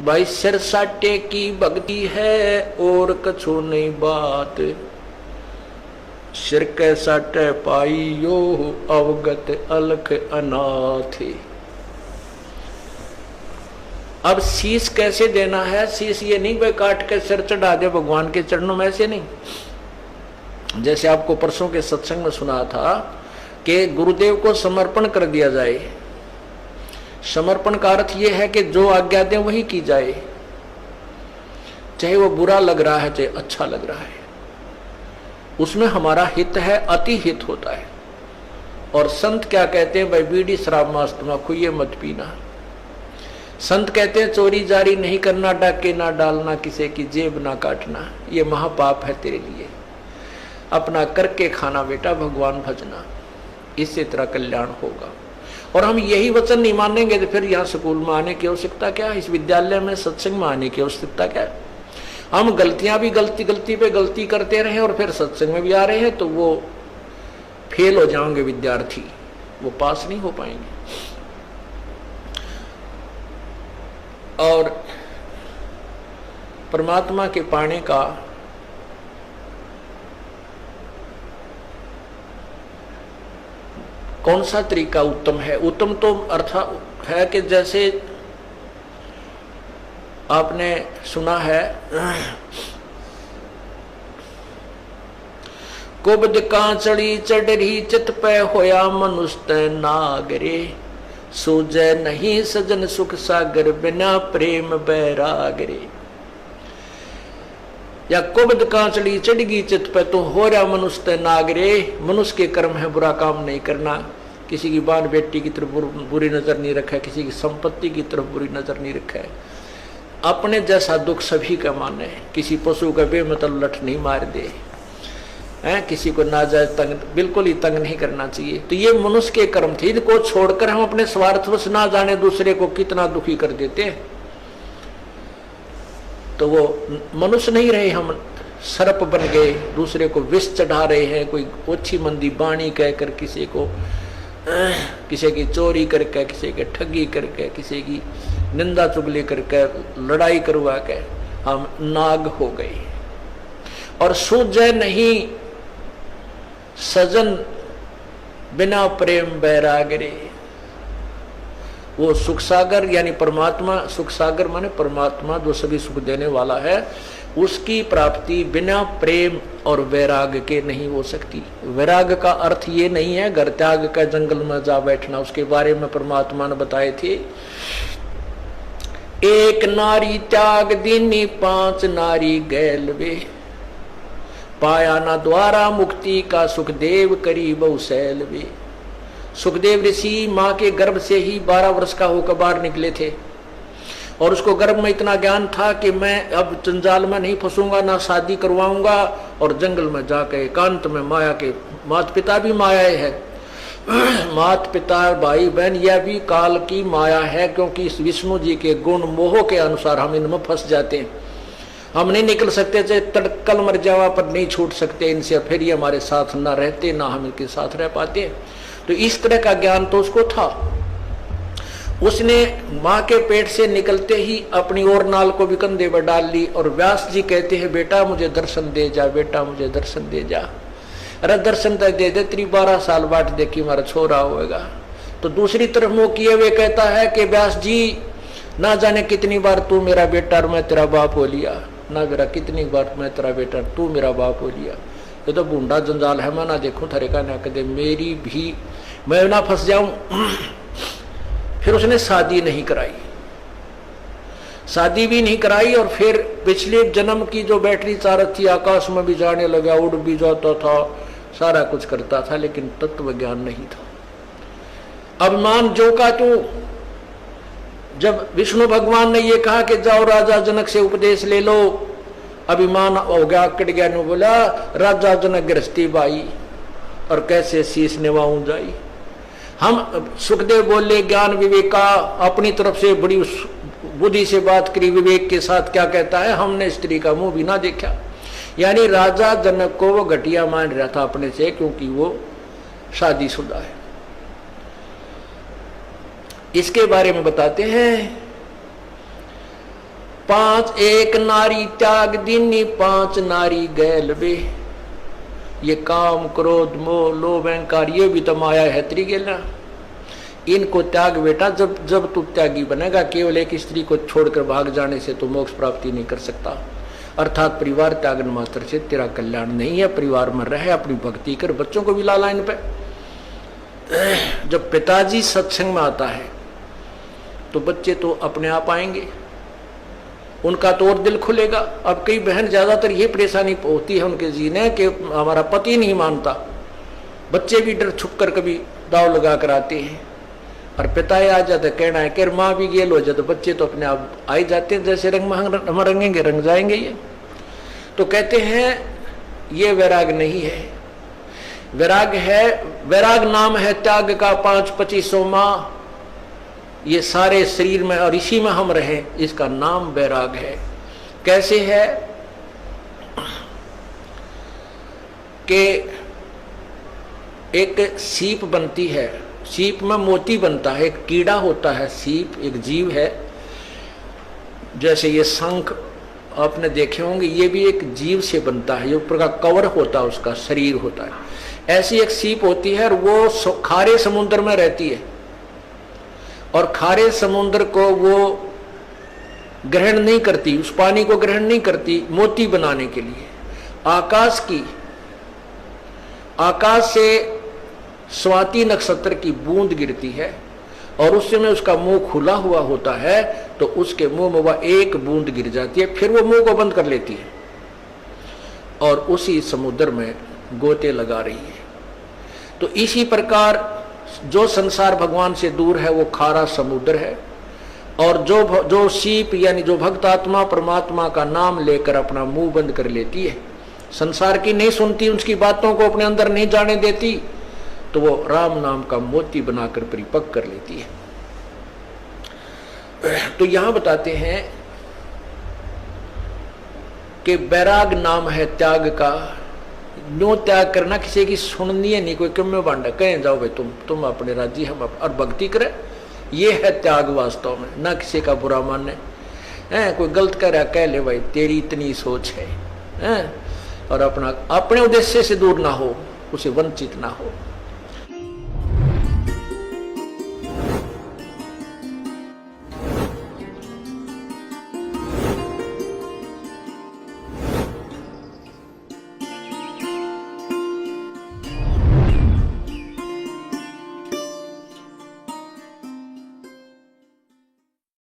भाई सिर साटे की भक्ति है और कछु नहीं बात, सिर के साटे पाई यो अवगत अलख अनाथ। अब शीश कैसे देना है? शीश ये नहीं भाई काट के सिर चढ़ा दे भगवान के चरणों में, ऐसे नहीं। जैसे आपको परसों के सत्संग में सुना था कि गुरुदेव को समर्पण कर दिया जाए। समर्पण का अर्थ यह है कि जो आज्ञा दे वही की जाए, चाहे वो बुरा लग रहा है चाहे अच्छा लग रहा है, उसमें हमारा हित है, अति हित होता है। और संत क्या कहते हैं? भाई बीड़ी शराब मांस तम्बाकू ये मत पीना। संत कहते हैं चोरी जारी नहीं करना, डाके ना डालना, किसी की जेब ना काटना, ये महापाप है तेरे लिए। अपना करके खाना बेटा, भगवान भजना, इससे तेरा कल्याण होगा। और हम यही वचन नहीं मानेंगे तो फिर यहाँ स्कूल में आने की आवश्यकता क्या है? इस विद्यालय में सत्संग में आने की आवश्यकता क्या है? हम गलतियां भी गलती पे गलती करते रहे और फिर सत्संग में भी आ रहे हैं तो वो फेल हो जाएंगे विद्यार्थी, वो पास नहीं हो पाएंगे। और परमात्मा के पाने का कौन सा तरीका उत्तम है? उत्तम तो अर्थ है कि जैसे आपने सुना है, कुबद कांचड़ी चढ़ी चित पे होया मनुष्य नागरे, सूझे नहीं सजन सुख सागर बिना प्रेम बैरागरे। या कुबद कांचड़ी चढ़गी चित पे तो हो रहा मनुष्य नागरे। मनुष्य के कर्म है बुरा काम नहीं करना, किसी की बाल बेटी की तरफ बुरी नजर नहीं रखा, किसी की संपत्ति की तरफ बुरी नजर नहीं रखा है, अपने जैसा दुख सभी का माने, किसी पशु का बेमतलब लठ नहीं मार दे, किसी को नाजायज तंग बिल्कुल ही तंग नहीं करना चाहिए। तो ये मनुष्य के कर्म थे, इनको छोड़कर हम अपने स्वार्थवश ना जाने दूसरे को कितना दुखी कर देते हैं, तो वो मनुष्य नहीं रहे, हम सर्प बन गए, दूसरे को विष चढ़ा रहे हैं। कोई ओछी मंदी बाणी कहकर किसी को, किसी की चोरी करके, किसी की ठगी करके, किसी की निंदा चुगली करके, लड़ाई करवा के हम नाग हो गए। और सूझे नहीं सजन बिना प्रेम बैरागरे। वो सुख सागर यानी परमात्मा, सुख सागर माने परमात्मा जो सभी सुख देने वाला है, उसकी प्राप्ति बिना प्रेम और वैराग के नहीं हो सकती। वैराग का अर्थ ये नहीं है घर त्याग का जंगल में जा बैठना, उसके बारे में परमात्मा ने बताए थे। एक नारी त्याग दीनी पांच नारी गैलवे, पाया ना द्वारा मुक्ति का सुखदेव करी बहुशैल वे। सुखदेव ऋषि माँ के गर्भ से ही 12 वर्ष का होकर बाहर निकले थे और उसको गर्भ में इतना ज्ञान था कि मैं अब जंजाल में नहीं फंसूंगा, ना शादी करवाऊंगा, और जंगल में जाकर एकांत में माया के, माता पिता भी माया है, माता पिता भाई बहन यह भी काल की माया है, क्योंकि इस विष्णु जी के गुण मोह के अनुसार हम इनमें फंस जाते हैं। हम नहीं निकल सकते, चाहे तड़कल मर जावा पर नहीं छूट सकते इनसे, फिर ये हमारे साथ ना रहते ना हम इनके साथ रह पाते। तो इस तरह का ज्ञान तो उसको था। उसने माँ के पेट से निकलते ही अपनी और नाल को भी कंधे पर डाल ली और व्यास जी कहते हैं बेटा मुझे दर्शन दे जा, बेटा मुझे दर्शन दे जा। अरे दर्शन तक दे दे, तेरी 12 साल बाट देखी हमारा छोरा होएगा। तो दूसरी तरफ मुंह किए हुए कहता है कि व्यास जी ना जाने कितनी बार तू मेरा बेटा और मैं तेरा बाप हो लिया, ना मेरा कितनी बार मैं तेरा बेटा तू मेरा बाप हो लिया। ये तो बूंदा जंजाल है, मैं ना देखूं थरे का ना कदे मेरी भी, मैं ना फंस जाऊं। फिर उसने शादी नहीं कराई, शादी भी नहीं कराई, और फिर पिछले जन्म की जो बैटरी चारत थी आकाश में भी जाने लगा, उड़ भी जाता था, सारा कुछ करता था, लेकिन तत्व ज्ञान नहीं था। अभिमान जो का तू, जब विष्णु भगवान ने ये कहा कि जाओ राजा जनक से उपदेश ले लो, अभिमान हो गया, कट गया। ने बोला राजा जनक गृहस्थी बाई और कैसे शीश निभाऊं जाई। हम सुखदेव बोले ज्ञान विवेका, अपनी तरफ से बड़ी बुद्धि से बात करी, विवेक के साथ क्या कहता है, हमने स्त्री का मुंह भी ना देखा। यानी राजा जनक को वो घटिया मान रहा था अपने से, क्योंकि वो शादीशुदा है। इसके बारे में बताते हैं पांच एक नारी त्याग दीनी, पांच नारी गैल बे। ये काम क्रोध मोह लोभ अहंकार ये भी तो माया है तेरी गेला। इनको त्याग बेटा, जब जब तू त्यागी बनेगा, केवल एक स्त्री को छोड़कर भाग जाने से तो मोक्ष प्राप्ति नहीं कर सकता। अर्थात परिवार त्यागन मात्र से तेरा कल्याण नहीं है। परिवार में रहे, अपनी भक्ति कर, बच्चों को भी ला लाइन पे। जब पिताजी सत्संग में आता है तो बच्चे तो अपने आप आएंगे, उनका तो और दिल खुलेगा। अब कई बहन ज्यादातर ये परेशानी होती है उनके जीने कि हमारा पति नहीं मानता, बच्चे भी डर छुप कर कभी दाव लगा कर आते हैं, और पिता आ जाते कहना है कि माँ भी गेल हो जाए, तो बच्चे तो अपने आप आ ही जाते हैं। जैसे रंग हम रंगेंगे रंग जाएंगे ये। तो कहते हैं ये वैराग नहीं है, वैराग है, वैराग नाम है त्याग का 5-25 माह ये सारे शरीर में और इसी में हम रहे, इसका नाम वैराग है। कैसे है कि एक सीप बनती है, सीप में मोती बनता है, एक कीड़ा होता है, सीप एक जीव है। जैसे ये शंख आपने देखे होंगे, ये भी एक जीव से बनता है, ये ऊपर का कवर होता है, उसका शरीर होता है। ऐसी एक सीप होती है और वो खारे समुद्र में रहती है, और खारे समुद्र को वो ग्रहण नहीं करती, उस पानी को ग्रहण नहीं करती मोती बनाने के लिए। आकाश से स्वाति नक्षत्र की बूंद गिरती है, और उस समय उसका मुंह खुला हुआ होता है, तो उसके मुंह में वह एक बूंद गिर जाती है, फिर वो मुंह को बंद कर लेती है और उसी समुद्र में गोते लगा रही है। तो इसी प्रकार जो संसार भगवान से दूर है वो खारा समुद्र है, और जो सीप यानी जो भक्त आत्मा परमात्मा का नाम लेकर अपना मुंह बंद कर लेती है, संसार की नहीं सुनती, उसकी बातों को अपने अंदर नहीं जाने देती, तो वो राम नाम का मोती बनाकर परिपक्व कर लेती है। तो यहां बताते हैं कि वैराग नाम है त्याग का। न्यो त्याग करना, किसी की सुननी है नहीं, कोई क्यों में बांटा कहें जाओ भाई तुम अपने राज्य हम और भक्ति करें, ये है त्याग वास्तव में। ना किसी का बुरा माने, कोई गलत कह रहा कह ले भाई तेरी इतनी सोच है, और अपने उद्देश्य से दूर ना हो, उसे वंचित ना हो।